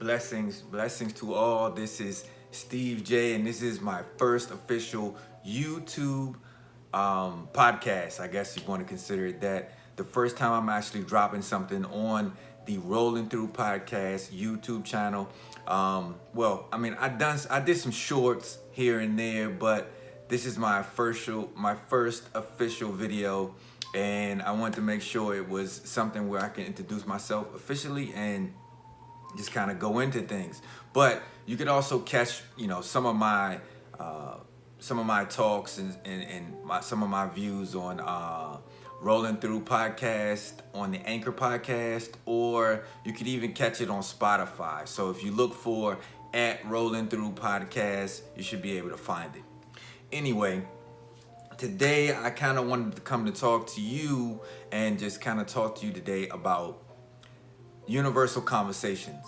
Blessings to all. This is Steve J, and this is my first official YouTube podcast. I guess you want to consider it that. The first time I'm actually dropping something on the Rolling Through Podcast YouTube channel. I did some shorts here and there, but this is my first official video, and I wanted to make sure it was something where I can introduce myself officially and just kind of go into things. But you could also catch, some of my talks and some of my views on Rolling Through Podcast, on the Anchor Podcast, or you could even catch it on Spotify. So if you look for @Rolling Through Podcast, you should be able to find it. Anyway, today I kind of wanted to come to talk to you and just kind of talk to you today about universal conversations.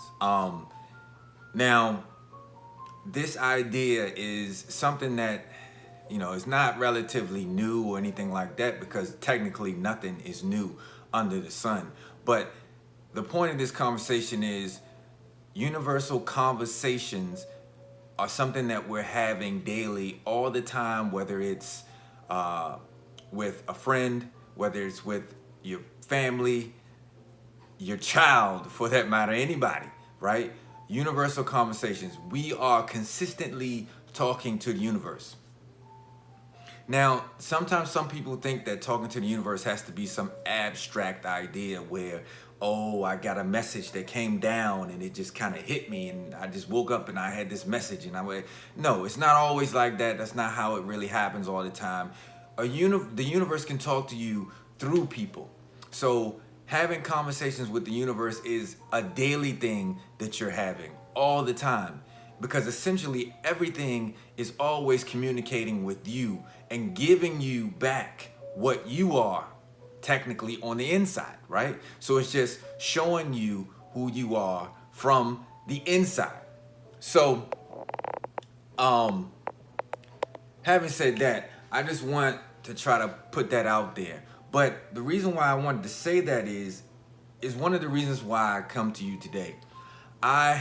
Now, this idea is something that, is not relatively new or anything like that, because technically nothing is new under the sun. But the point of this conversation is universal conversations are something that we're having daily all the time, whether it's with a friend, whether it's with your family, your child, for that matter, anybody, right? Universal conversations. We are consistently talking to the universe. Now, sometimes some people think that talking to the universe has to be some abstract idea where, oh, I got a message that came down and it just kind of hit me and I just woke up and I had this message and I went, no, it's not always like that. That's not how it really happens all the time. The universe can talk to you through people. So having conversations with the universe is a daily thing that you're having all the time, because essentially everything is always communicating with you and giving you back what you are technically on the inside, right? So it's just showing you who you are from the inside. So, having said that, I just want to try to put that out there. But the reason why I wanted to say that is one of the reasons why I come to you today. I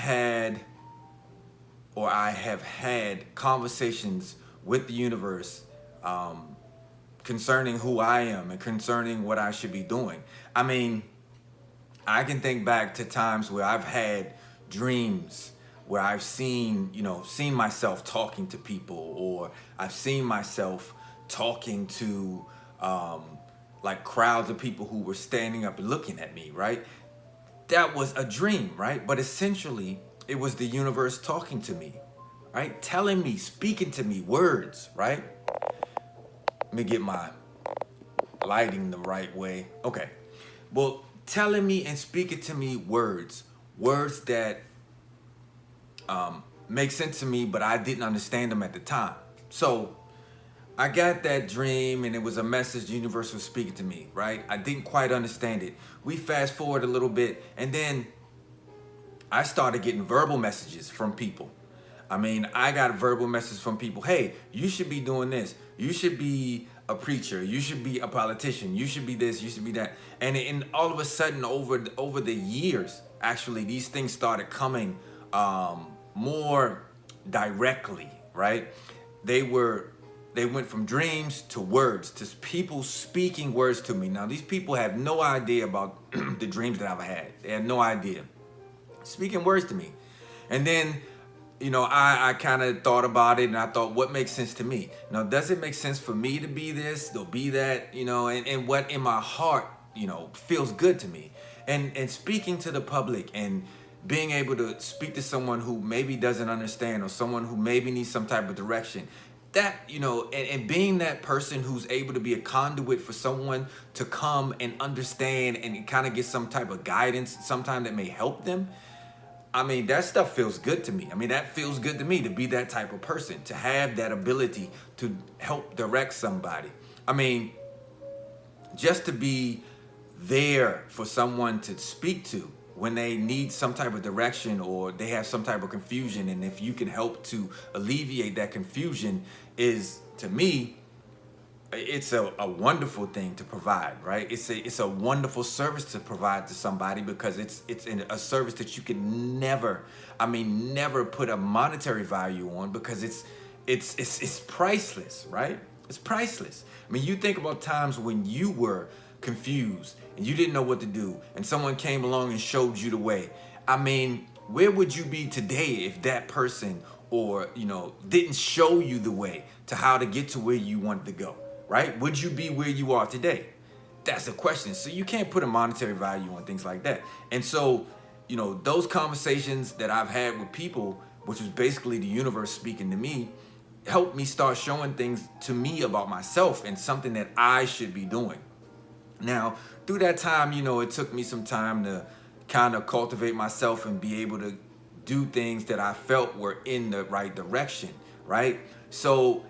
have had conversations with the universe concerning who I am and concerning what I should be doing. I mean, I can think back to times where I've had dreams where I've seen myself talking to people, or I've seen myself talking to like crowds of people who were standing up and looking at me, right? That was a dream, right? But essentially, it was the universe talking to me, right? Telling me, speaking to me, words, right? Let me get my lighting the right way. Okay. Well, telling me and speaking to me words that make sense to me, but I didn't understand them at the time. So I got that dream and it was a message the universe was speaking to me, right? I didn't quite understand it. We fast forward a little bit and then I started getting verbal messages from people. I mean, I got verbal messages from people. Hey, you should be doing this. You should be a preacher. You should be a politician. You should be this. You should be that. And all of a sudden, over the years, actually, these things started coming more directly, right? They went from dreams to words, to people speaking words to me. Now, these people have no idea about the dreams that I've had. They had no idea. Speaking words to me. And then, I kind of thought about it and I thought, what makes sense to me? Now, does it make sense for me to be this, to be that, and what in my heart, feels good to me? And speaking to the public and being able to speak to someone who maybe doesn't understand, or someone who maybe needs some type of direction, that, and being that person who's able to be a conduit for someone to come and understand and kind of get some type of guidance sometime that may help them. I mean, that stuff feels good to me. I mean, that feels good to me, to be that type of person, to have that ability to help direct somebody. I mean, just to be there for someone to speak to when they need some type of direction or they have some type of confusion, and if you can help to alleviate that confusion, is, to me, it's a wonderful thing to provide, right? It's a wonderful service to provide to somebody, because it's a service that you can never, never put a monetary value on, because it's priceless, right? It's priceless. You think about times when you were confused and you didn't know what to do, and someone came along and showed you the way. Where would you be today if that person, or didn't show you the way to how to get to where you wanted to go, right? Would you be where you are today? That's the question. So you can't put a monetary value on things like that. And so, those conversations that I've had with people, which was basically the universe speaking to me, helped me start showing things to me about myself and something that I should be doing. Now, through that time, it took me some time to kind of cultivate myself and be able to do things that I felt were in the right direction, right? So,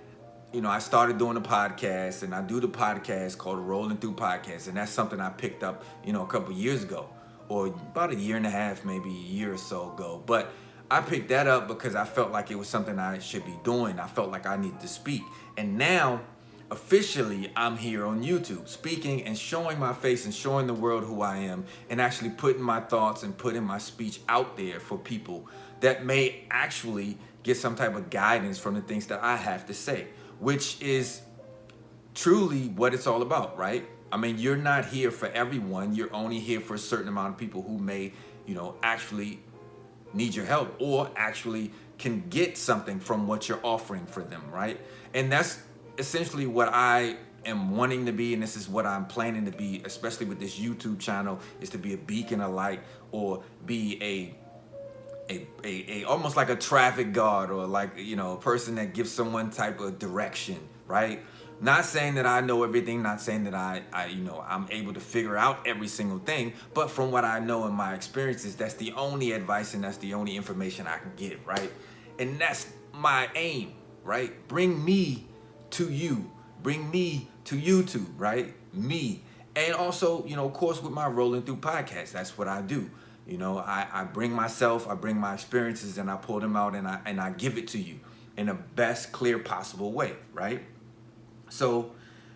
I started doing a podcast, and I do the podcast called the Rolling Through Podcast, and that's something I picked up, a couple years ago, or about a year and a half, maybe a year or so ago. But I picked that up because I felt like it was something I should be doing. I felt like I needed to speak. And now, officially, I'm here on YouTube speaking and showing my face and showing the world who I am, and actually putting my thoughts and putting my speech out there for people that may actually get some type of guidance from the things that I have to say, which is truly what it's all about, right? You're not here for everyone. You're only here for a certain amount of people who may, actually need your help, or actually can get something from what you're offering for them, right? And that's essentially what I am wanting to be, and this is what I'm planning to be, especially with this YouTube channel, is to be a beacon of light, or be a almost like a traffic guard, or like, a person that gives someone type of direction, right? Not saying that I know everything, not saying that I'm able to figure out every single thing, but from what I know in my experiences, that's the only advice and that's the only information I can give, right? And that's my aim, right? Bring me to you, bring me to YouTube, right? Me. And also, of course, with my Rolling Through Podcast, that's what I do. I bring myself, I bring my experiences, and I pull them out, and I give it to you in the best, clear possible way, right? So,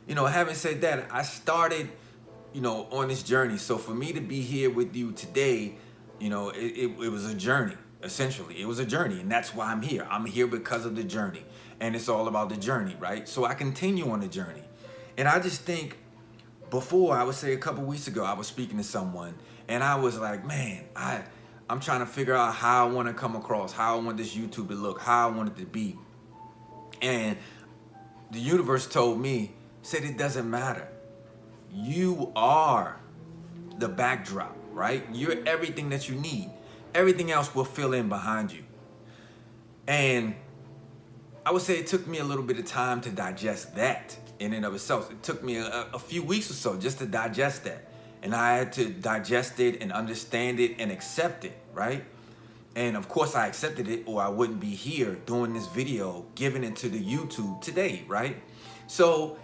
having said that, I started, on this journey. So for me to be here with you today, it was a journey, essentially. It was a journey, and that's why I'm here. I'm here because of the journey, and it's all about the journey, right? So I continue on the journey. And I just think, before, I would say a couple weeks ago, I was speaking to someone, and I was like, man, I'm trying to figure out how I want to come across, how I want this YouTube to look, how I want it to be. And the universe told me, said it doesn't matter. You are the backdrop, right? You're everything that you need. Everything else will fill in behind you. And I would say it took me a little bit of time to digest that in and of itself. It took me a few weeks or so just to digest that. And I had to digest it and understand it and accept it, right? And of course I accepted it, or I wouldn't be here doing this video, giving it to the YouTube today, right? So,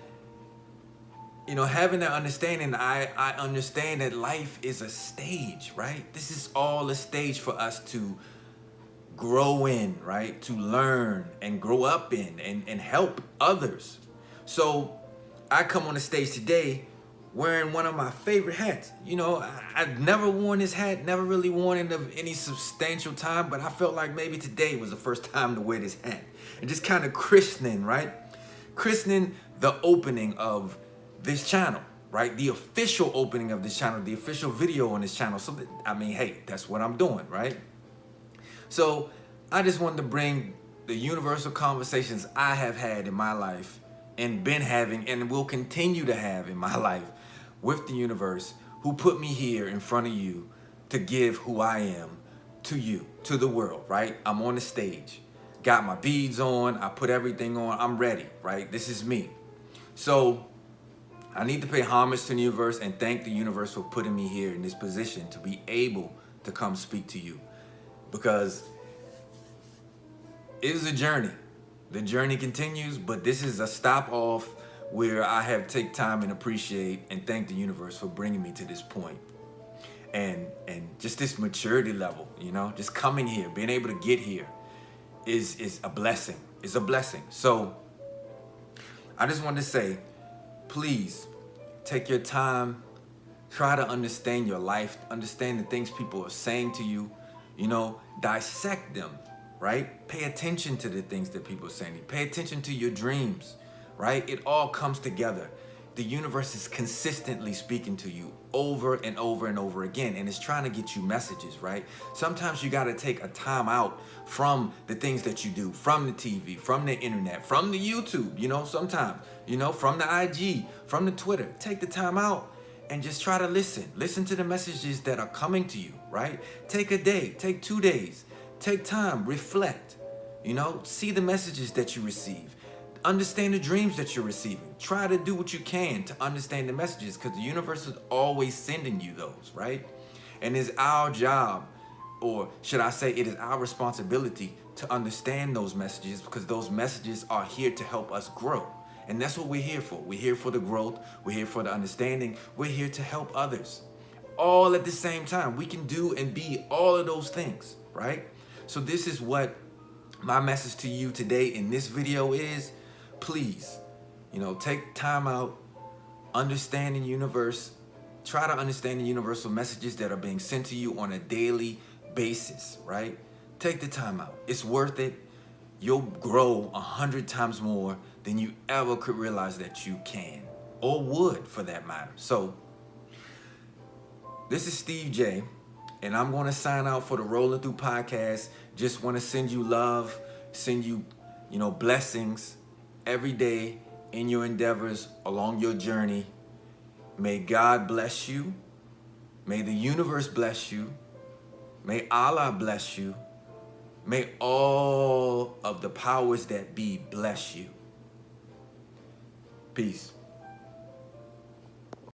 having that understanding, I understand that life is a stage, right? This is all a stage for us to grow in, right? To learn and grow up in, and help others. So I come on the stage today wearing one of my favorite hats. I've never worn this hat, never really worn it of any substantial time, but I felt like maybe today was the first time to wear this hat. And just kind of christening, right? Christening the opening of this channel, right? The official opening of this channel, the official video on this channel. So, hey, that's what I'm doing, right? So I just wanted to bring the universal conversations I have had in my life, and been having, and will continue to have in my life, with the universe, who put me here in front of you to give who I am to you, to the world, right? I'm on the stage, got my beads on, I put everything on, I'm ready, right? This is me. So I need to pay homage to the universe and thank the universe for putting me here in this position to be able to come speak to you, because it is a journey. The journey continues, but this is a stop off where I have to take time and appreciate and thank the universe for bringing me to this point. And just this maturity level, just coming here, being able to get here is a blessing. It's a blessing. So I just wanted to say, please take your time. Try to understand your life, understand the things people are saying to you, dissect them, right? Pay attention to the things that people are saying. Pay attention to your dreams, right? It all comes together. The universe is consistently speaking to you over and over and over again, and it's trying to get you messages, right? Sometimes you got to take a time out from the things that you do, from the TV, from the internet, from the YouTube, sometimes, from the IG, from the Twitter. Take the time out and just try to listen to the messages that are coming to you, right? Take a day, take 2 days, take time, reflect, see the messages that you receive, understand the dreams that you're receiving. Try to do what you can to understand the messages, because the universe is always sending you those, right? And it's our job, or should I say it is our responsibility, to understand those messages, because those messages are here to help us grow. And that's what we're here for. We're here for the growth. We're here for the understanding. We're here to help others. All at the same time. We can do and be all of those things, right? So this is what my message to you today in this video is. Please, take time out, understand the universe. Try to understand the universal messages that are being sent to you on a daily basis, right? Take the time out. It's worth it. You'll grow 100 times more than you ever could realize that you can, or would for that matter. So this is Steve J, and I'm going to sign out for the Rolling Through podcast. Just want to send you love, send you, blessings every day in your endeavors along your journey. May God bless you. May the universe bless you. May Allah bless you. May all of the powers that be bless you. Peace.